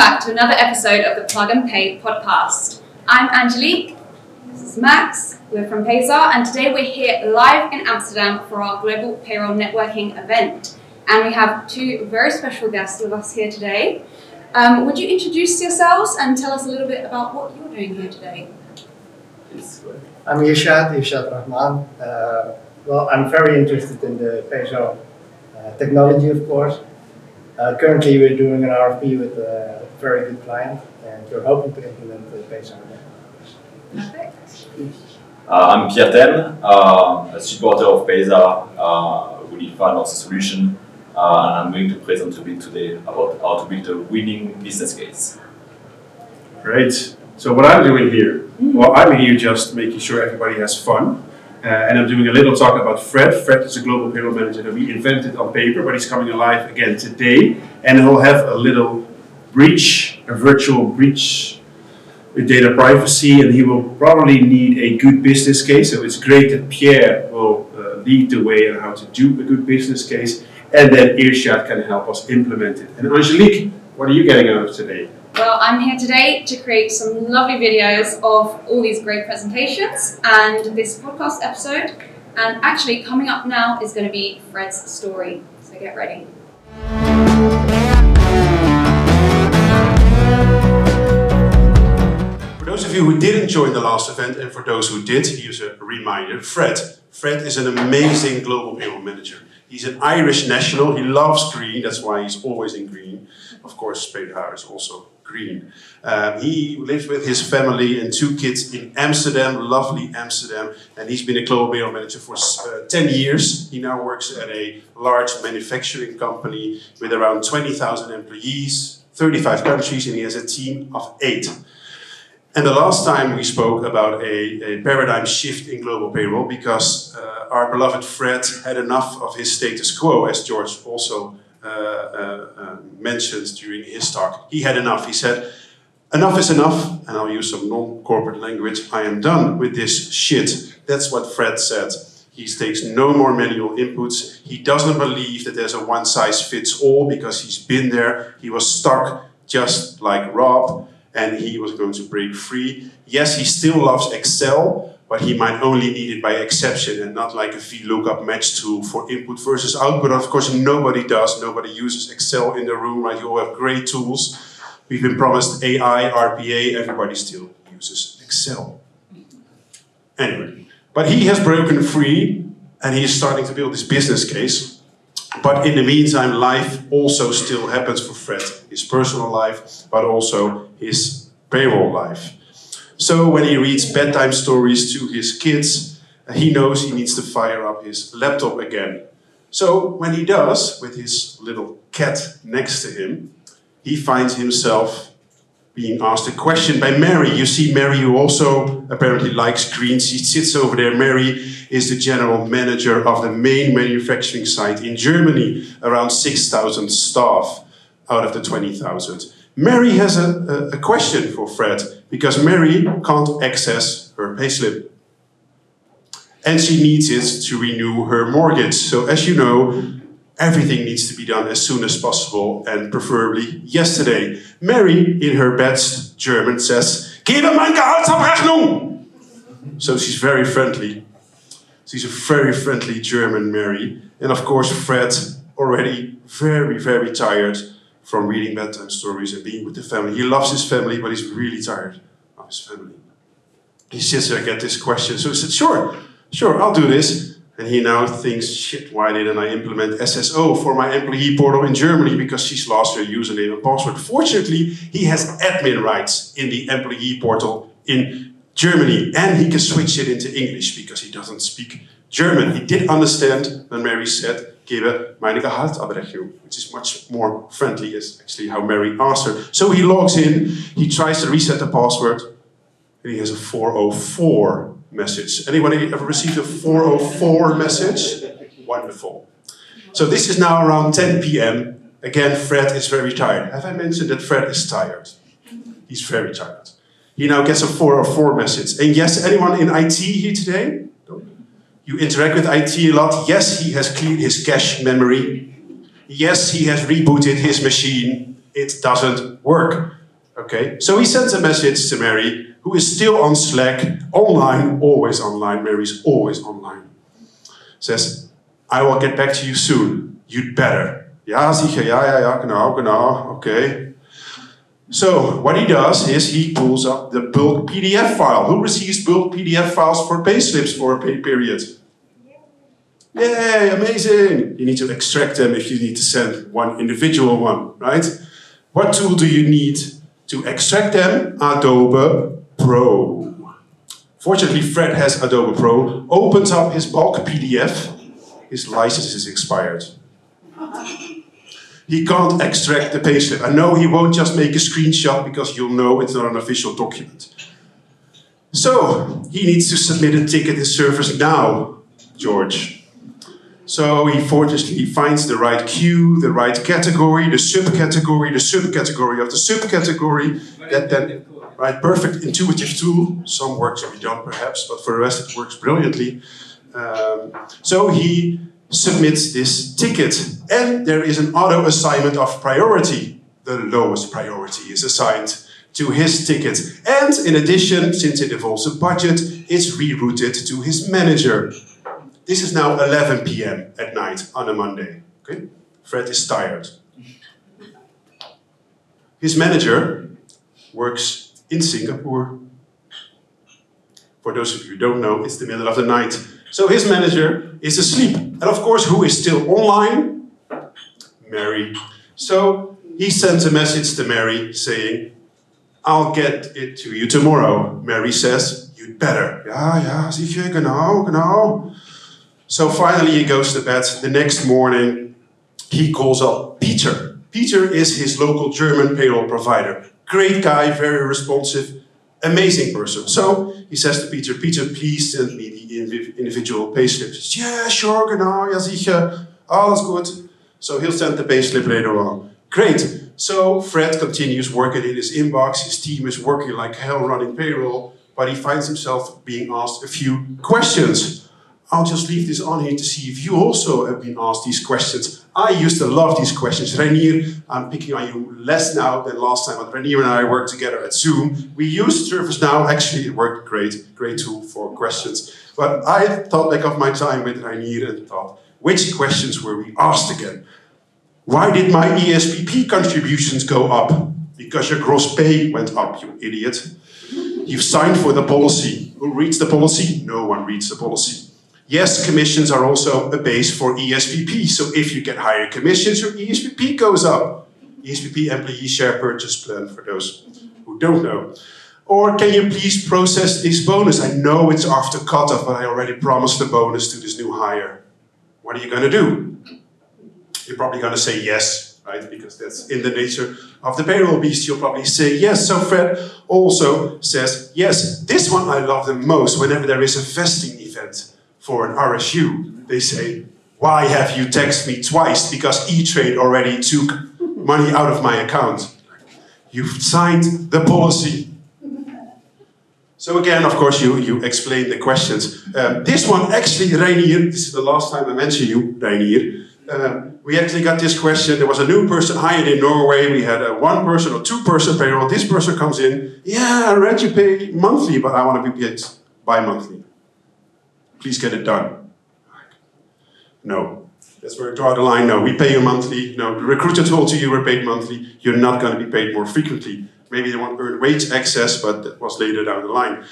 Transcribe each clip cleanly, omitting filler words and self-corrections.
back to another episode of the Plug and Pay podcast. I'm Angelique, this is Max, we're from Payzaar, and today we're here live in Amsterdam for our Global Payroll networking event. And we have two very special guests with us here today. Would you introduce yourselves and tell us a little bit about what you're doing here today? I'm Irshad Rahman. Well, I'm very interested in the Payzaar technology, of course. Currently, we're doing an RFP with a very good client, and we're hoping to implement the Payzaar. Perfect. I'm Pierre Thenes, a supporter of Payzaar, really fan of the solution, and I'm going to present a bit today about how to build a winning business case. Great. So what I'm doing here, well, I'm here just making sure everybody has fun. And I'm doing a little talk about Fred. Fred is a global payroll manager that we invented on paper, but he's coming alive again today. And he'll have a little breach, a virtual breach with data privacy, and he will probably need a good business case. So it's great that Pierre will lead the way on how to do a good business case, and then Irshad can help us implement it. And Angelique, what are you getting out of today? Well, I'm here today to create some lovely videos of all these great presentations and this podcast episode. And actually, coming up now is going to be Fred's story. So get ready. For those of you who didn't join the last event, and for those who did, here's a reminder. Fred is an amazing global payroll manager. He's an Irish national. He loves green. That's why he's always in green. Of course, Payzaar is also green. He lives with his family and two kids in Amsterdam, lovely Amsterdam, and he's been a global payroll manager for 10 years. He now works at a large manufacturing company with around 20,000 employees, 35 countries, and he has a team of 8. And the last time we spoke about a paradigm shift in global payroll because our beloved Fred had enough of his status quo, as George also mentioned during his talk. He had enough. He said, enough is enough, and I'll use some non-corporate language. I am done with this shit. That's what Fred said. He takes no more manual inputs. He doesn't believe that there's a one-size-fits-all because he's been there. He was stuck just like Rob, and he was going to break free. Yes, he still loves Excel, but he might only need it by exception and not like a VLOOKUP match tool for input versus output. Of course, nobody does. Nobody uses Excel in the room, right? You all have great tools. We've been promised AI, RPA. Everybody still uses Excel. Anyway, but he has broken free and he is starting to build his business case. But in the meantime, life also still happens for Fred. His personal life, but also his payroll life. So when he reads bedtime stories to his kids, he knows he needs to fire up his laptop again. So when he does, with his little cat next to him, he finds himself being asked a question by Mary. You see Mary, who also apparently likes green. She sits over there. Mary is the general manager of the main manufacturing site in Germany, around 6,000 staff out of the 20,000. Mary has a question for Fred, because Mary can't access her payslip. And she needs it to renew her mortgage. So as you know, everything needs to be done as soon as possible, and preferably yesterday. Mary, in her best German, says, "Gebe mein Gehaltsabrechnung!" So she's very friendly. She's a very friendly German Mary. And of course, Fred, already very, very tired from reading bedtime stories and being with the family. He loves his family, but he's really tired of his family. He sits there and gets this question. So he said, sure, I'll do this. And he now thinks, shit, why didn't I implement SSO for my employee portal in Germany? Because she's lost her username and password. Fortunately, he has admin rights in the employee portal in Germany. And he can switch it into English because he doesn't speak German. He did understand when Mary said, "Gebe meine Gehaltsabrechnung," which is much more friendly, is actually how Mary asked her. So he logs in, he tries to reset the password, and he has a 404 message. Anyone ever received a 404 message? Wonderful. So this is now around 10 p.m. Again, Fred is very tired. Have I mentioned that Fred is tired? He's very tired. He now gets a 404 message. And yes, anyone in IT here today? You interact with IT a lot. Yes, he has cleared his cache memory. Yes, he has rebooted his machine. It doesn't work. Okay, so he sends a message to Mary, who is still on Slack, online, always online. Mary's always online. Says, I will get back to you soon. You'd better. Ja, sicher, ja, genau, okay. So, what he does is he pulls up the bulk PDF file. Who receives bulk PDF files for payslips for a pay period? Yay, amazing! You need to extract them if you need to send one individual one, right? What tool do you need to extract them? Adobe Pro. Fortunately, Fred has Adobe Pro, opens up his bulk PDF, his license is expired. He can't extract the payslip. I know he won't just make a screenshot because you'll know it's not an official document. So, he needs to submit a ticket in service now, George. So he fortunately finds the right queue, the right category, the subcategory of the subcategory. That then, right, perfect intuitive tool. Some work to be done perhaps, but for the rest it works brilliantly. So he submits this ticket, and there is an auto assignment of priority. The lowest priority is assigned to his ticket. And in addition, since it involves a budget, it's rerouted to his manager. This is now 11 p.m. at night on a Monday. Okay? Fred is tired. His manager works in Singapore. For those of you who don't know, it's the middle of the night. So his manager is asleep. And of course, who is still online? Mary. So he sends a message to Mary saying, I'll get it to you tomorrow. Mary says, you'd better. Ja, sicher, genau. So finally he goes to bed. The next morning he calls up Peter. Peter is his local German payroll provider. Great guy, very responsive, amazing person. So he says to Peter, please send me the individual payslips. Yeah, sure, genau, ja sicher, alles gut. So he'll send the payslip later on. Great. So Fred continues working in his inbox. His team is working like hell running payroll, but he finds himself being asked a few questions. I'll just leave this on here to see if you also have been asked these questions. I used to love these questions. Reinier, I'm picking on you less now than last time, but Reinier and I worked together at Zoom. We used ServiceNow. Actually, it worked great tool for questions. But I thought back of my time with Reinier and thought, which questions were we asked again? Why did my ESPP contributions go up? Because your gross pay went up, you idiot. You've signed for the policy. Who reads the policy? No one reads the policy. Yes, commissions are also a base for ESPP. So if you get higher commissions, your ESPP goes up. ESPP Employee Share Purchase Plan, for those who don't know. Or can you please process this bonus? I know it's after cutoff, but I already promised the bonus to this new hire. What are you going to do? You're probably going to say yes, right? Because that's in the nature of the payroll beast. You'll probably say yes. So Fred also says, yes, this one I love the most whenever there is a vesting event. For an RSU, they say, why have you texted me twice? Because E-Trade already took money out of my account. You've signed the policy. So again, of course, you explain the questions. This one, actually, Reinier, this is the last time I mention you, Reinier. We actually got this question. There was a new person hired in Norway. We had a 1 person or 2 person payroll. This person comes in. Yeah, I read you pay monthly, but I want to be paid bi-monthly. Please get it done. No. That's where I draw the line. No, we pay you monthly. No, the recruiter told you were paid monthly. You're not going to be paid more frequently. Maybe they want earned wage access, but that was later down the line.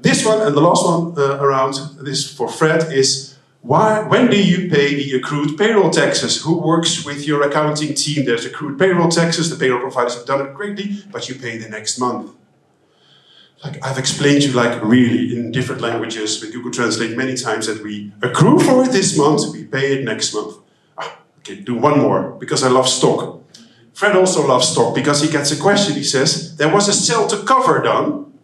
This one and the last one around this for Fred is, when do you pay the accrued payroll taxes? Who works with your accounting team? There's accrued payroll taxes. The payroll providers have done it greatly, but you pay the next month. Like I've explained to you, like really in different languages with Google Translate many times that we accrue for it this month, we pay it next month. Okay, do one more, because I love stock. Fred also loves stock because he gets a question. He says, there was a sell to cover done,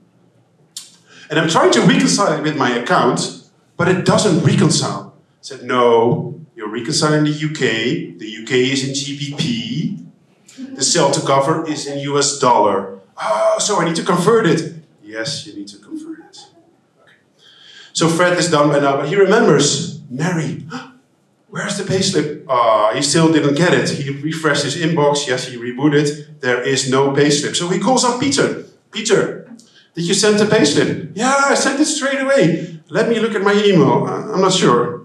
and I'm trying to reconcile it with my account, but it doesn't reconcile. I said, no, you're reconciling the UK. The UK is in GBP. The sell to cover is in US dollar. Oh, so I need to convert it. Yes, you need to convert it. Okay. So Fred is done by now, but he remembers Mary. Where's the payslip? He still didn't get it. He refreshed his inbox. Yes, he rebooted. There is no payslip. So he calls up Peter. Peter, did you send the payslip? Yeah, I sent it straight away. Let me look at my email. I'm not sure.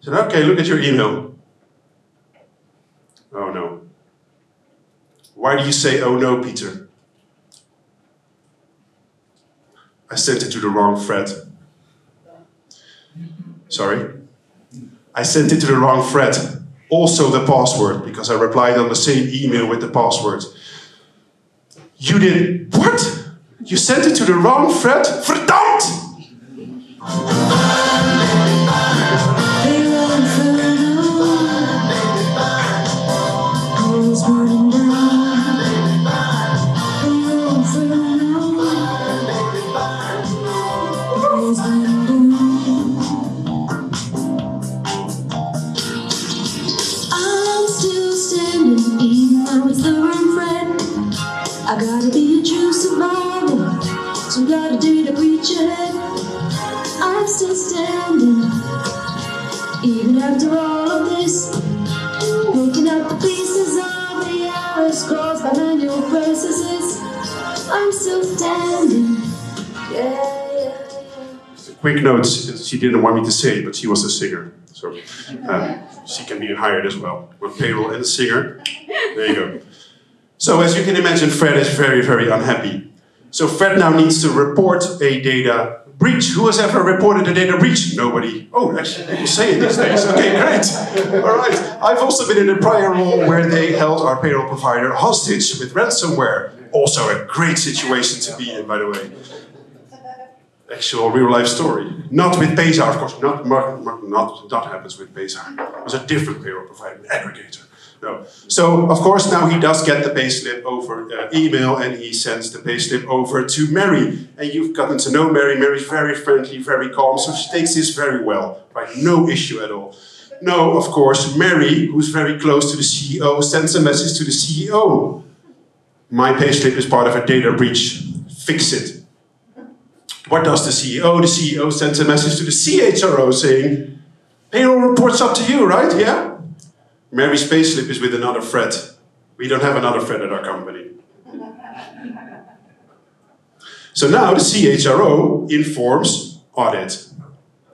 I said, okay, look at your email. Oh no. Why do you say, oh no, Peter? I sent it to the wrong thread. Sorry? I sent it to the wrong thread. Also the password, because I replied on the same email with the password. You did what? You sent it to the wrong thread? Verdamt! I gotta be a true survivor, so gotta do the preaching. I'm still standing, even after all of this. Picking up the pieces of the errors caused by manual processes. I'm still standing, yeah. Quick note, she didn't want me to say, but she was a singer. So she can be hired as well. With payroll and a singer, there you go. So as you can imagine, Fred is very, very unhappy. So Fred now needs to report a data breach. Who has ever reported a data breach? Nobody. Oh, actually, people say it these days. Okay, great. All right. I've also been in a prior role where they held our payroll provider hostage with ransomware. Also a great situation to be in, by the way. Actual real-life story. Not with Payzaar, of course. Not happens with Payzaar. It was a different payroll provider, an aggregator. No. So, of course, now he does get the payslip over email, and he sends the payslip over to Mary. And you've gotten to know Mary. Mary's very friendly, very calm, so she takes this very well. Right? No issue at all. No, of course, Mary, who's very close to the CEO, sends a message to the CEO. My payslip is part of a data breach. Fix it. What does the CEO? The CEO sends a message to the CHRO saying, payroll report's up to you, right? Yeah? Mary's payslip is with another thread. We don't have another thread at our company. So now the CHRO informs audit,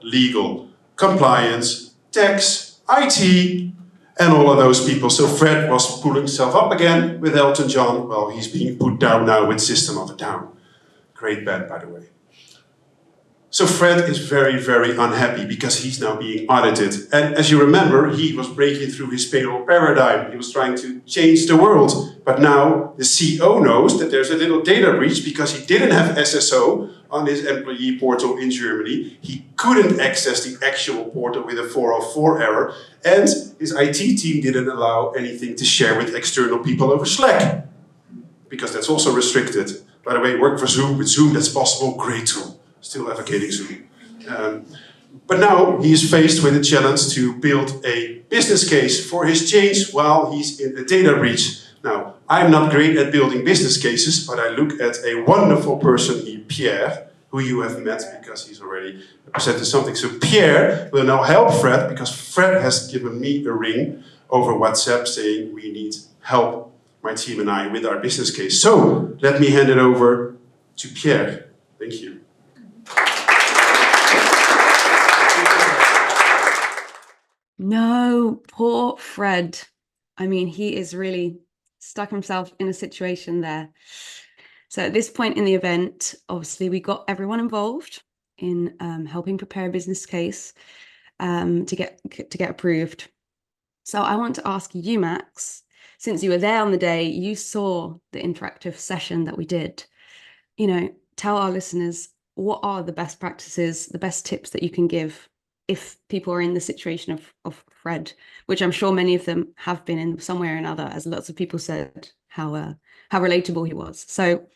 legal, compliance, tax, IT, and all of those people. So Fred was pulling himself up again with Elton John. Well, he's being put down now with System of a Down. Great band, by the way. So Fred is very, very unhappy because he's now being audited. And as you remember, he was breaking through his payroll paradigm. He was trying to change the world. But now the CEO knows that there's a little data breach because he didn't have SSO on his employee portal in Germany. He couldn't access the actual portal with a 404 error. And his IT team didn't allow anything to share with external people over Slack, because that's also restricted. By the way, work for Zoom. With Zoom, that's possible. Great tool. Still advocating Zoom. But now he is faced with a challenge to build a business case for his change while he's in a data breach. Now, I'm not great at building business cases, but I look at a wonderful person here, Pierre, who you have met because he's already presented something. So Pierre will now help Fred, because Fred has given me a ring over WhatsApp saying we need help, my team and I, with our business case. So let me hand it over to Pierre. Thank you. No, poor Fred. I mean, he is really stuck himself in a situation there. So at this point in the event, obviously, we got everyone involved in helping prepare a business case to get approved. So I want to ask you, Max, since you were there on the day, you saw the interactive session that we did. Tell our listeners, what are the best practices, the best tips that you can give if people are in the situation of Fred, which I'm sure many of them have been in some way or another, as lots of people said how relatable he was. So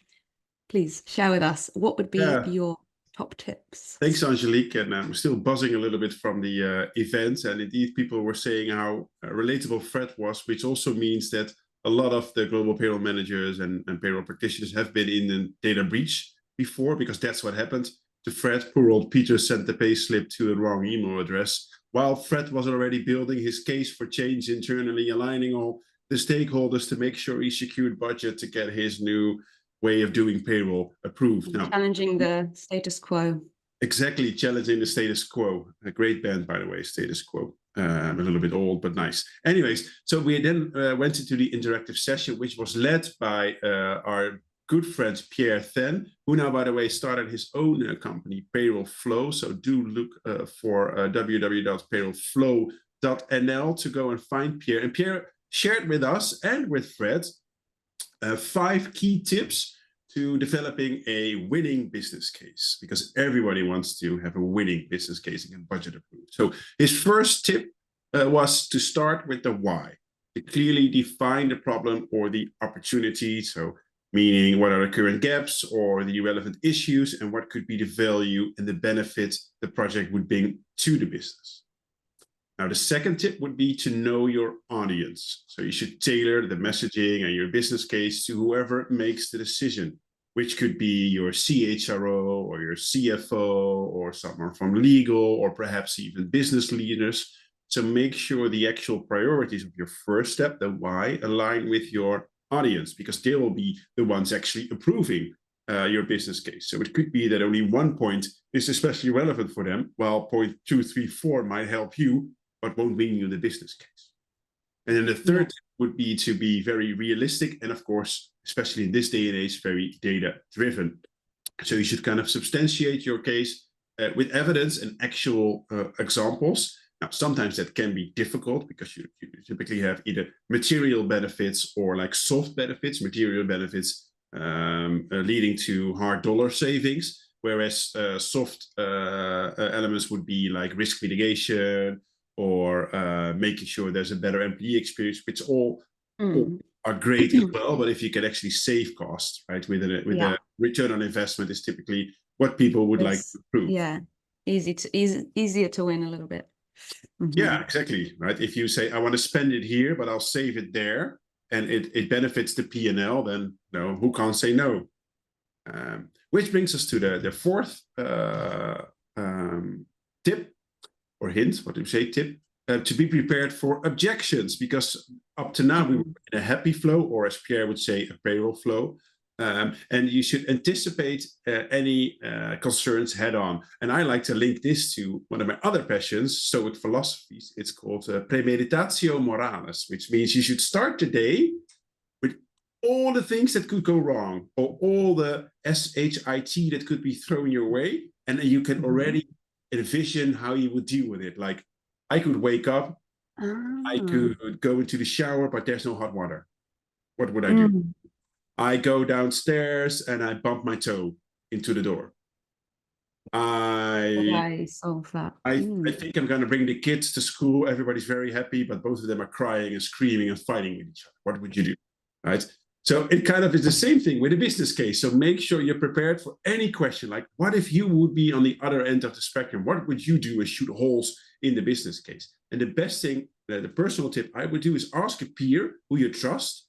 please share with us, what would be your top tips? Thanks, Angelique. And I'm still buzzing a little bit from the event. And indeed, people were saying how relatable Fred was, which also means that a lot of the global payroll managers and payroll practitioners have been in a data breach before, because that's what happened. to Fred. Poor old Peter sent the payslip to the wrong email address, while Fred was already building his case for change internally, aligning all the stakeholders to make sure he secured budget to get his new way of doing payroll approved. Now, challenging the status quo. Exactly, challenging the status quo. A great band, by the way, Status Quo. A little bit old, but nice. Anyways, so we then went into the interactive session, which was led by our good friend Pierre Thenes, who now, by the way, started his own company, Payroll Flow. So do look for www.payrollflow.nl to go and find Pierre. And Pierre shared with us and with Fred 5 key tips to developing a winning business case, because everybody wants to have a winning business case and get budget approved. So his first tip was to start with the why, to clearly define the problem or the opportunity. So meaning what are the current gaps or the relevant issues, and what could be the value and the benefit the project would bring to the business. Now, the second tip would be to know your audience. So you should tailor the messaging and your business case to whoever makes the decision, which could be your CHRO or your CFO or someone from legal or perhaps even business leaders. So make sure the actual priorities of your first step, the why, align with your audience, because they will be the ones actually approving your business case. So it could be that only one point is especially relevant for them, while point 2, 3, 4 might help you, but won't win you the business case. And then the third tip would be to be very realistic, and of course, especially in this day and age, very data driven. So you should kind of substantiate your case with evidence and actual examples. Now, sometimes that can be difficult because you typically have either material benefits or like soft benefits, material benefits leading to hard dollar savings, whereas soft elements would be like risk mitigation or making sure there's a better employee experience, which all are great as well. But if you can actually save costs, right, with a return on investment is typically what people would like to improve. Yeah, easier to win a little bit. Yeah, exactly, right? If you say, I want to spend it here, but I'll save it there, and it benefits the P&L, then who can't say no? Which brings us to the fourth tip, or hint, what do you say, tip? To be prepared for objections, because up to now we were in a happy flow, or as Pierre would say, a payroll flow. And you should anticipate any concerns head on. And I like to link this to one of my other passions, Stoic philosophies. It's called premeditatio moralis, which means you should start the day with all the things that could go wrong, or all the shit that could be thrown your way. And then you can already envision how you would deal with it. Like, I could wake up, I could go into the shower, but there's no hot water. What would I do? I go downstairs and I bump my toe into the door. I solve that. I think I'm going to bring the kids to school. Everybody's very happy, but both of them are crying and screaming and fighting with each other. What would you do? Right? So it kind of is the same thing with a business case. So make sure you're prepared for any question. Like, what if you would be on the other end of the spectrum? What would you do and shoot holes in the business case? And the best thing, the personal tip I would do is ask a peer who you trust,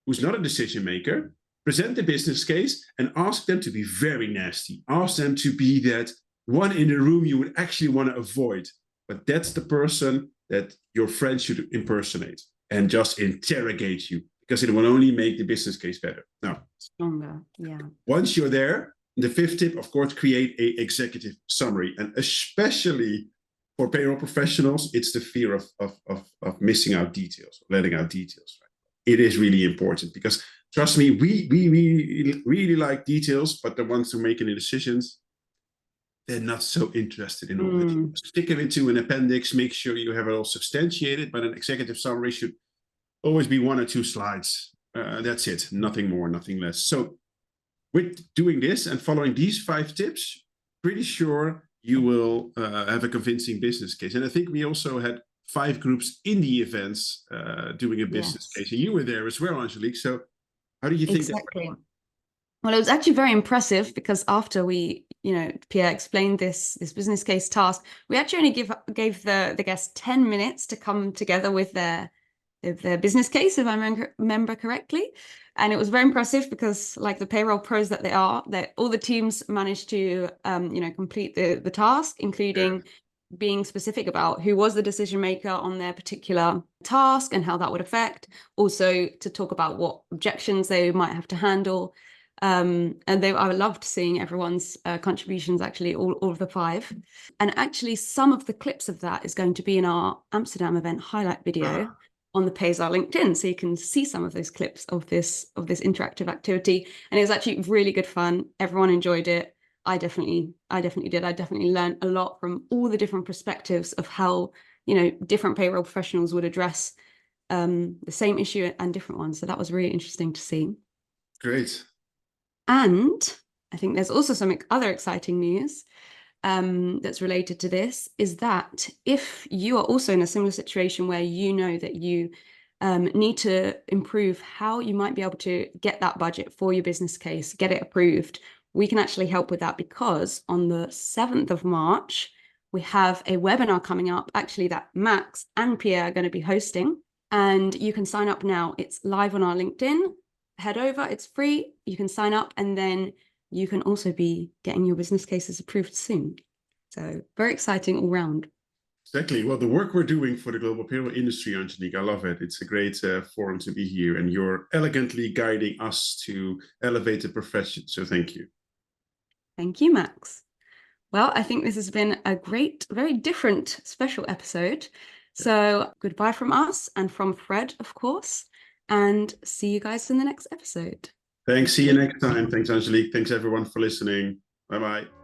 who's not a decision maker, present the business case and ask them to be very nasty. Ask them to be that one in the room you would actually want to avoid. But that's the person that your friend should impersonate and just interrogate you, because it will only make the business case better. Now, stronger, yeah. Once you're there, the fifth tip, of course, create an executive summary. And especially for payroll professionals, it's the fear of missing out details, letting out details. Right? It is really important, because trust me, we really like details, but the ones who are making the decisions, they're not so interested in all the details. Stick them into an appendix, make sure you have it all substantiated, but an executive summary should always be 1 or 2 slides. That's it, nothing more, nothing less. So with doing this and following these 5 tips, pretty sure you will have a convincing business case. And I think we also had 5 groups in the events doing a business case. And you were there as well, Angelique. So how do you think exactly. Well, it was actually very impressive, because after we, Pierre explained this business case task, we actually only gave the guests 10 minutes to come together with their business case, if I remember correctly. And it was very impressive because, like the payroll pros that they are, that all the teams managed to, complete the task, including being specific about who was the decision maker on their particular task and how that would affect. Also, to talk about what objections they might have to handle. I loved seeing everyone's contributions, actually, all of the 5. And actually, some of the clips of that is going to be in our Amsterdam event highlight video on the Payzaar LinkedIn, so you can see some of those clips of this interactive activity. And it was actually really good fun. Everyone enjoyed it. I definitely did. I definitely learned a lot from all the different perspectives of how, different payroll professionals would address the same issue and different ones. So that was really interesting to see. Great. And I think there's also some other exciting news that's related to this, is that if you are also in a similar situation where you know that you need to improve how you might be able to get that budget for your business case, get it approved, we can actually help with that, because on the 7th of March, we have a webinar coming up, actually, that Max and Pierre are going to be hosting. And you can sign up now. It's live on our LinkedIn. Head over, it's free. You can sign up, and then you can also be getting your business cases approved soon. So very exciting all round. Exactly. Well, the work we're doing for the global payroll industry, Angelique, I love it. It's a great forum to be here, and you're elegantly guiding us to elevate the profession. So thank you. Thank you, Max. Well, I think this has been a great, very different special episode. So goodbye from us and from Fred, of course, and see you guys in the next episode. Thanks. See you next time. Thanks, Angelique. Thanks, everyone, for listening. Bye-bye.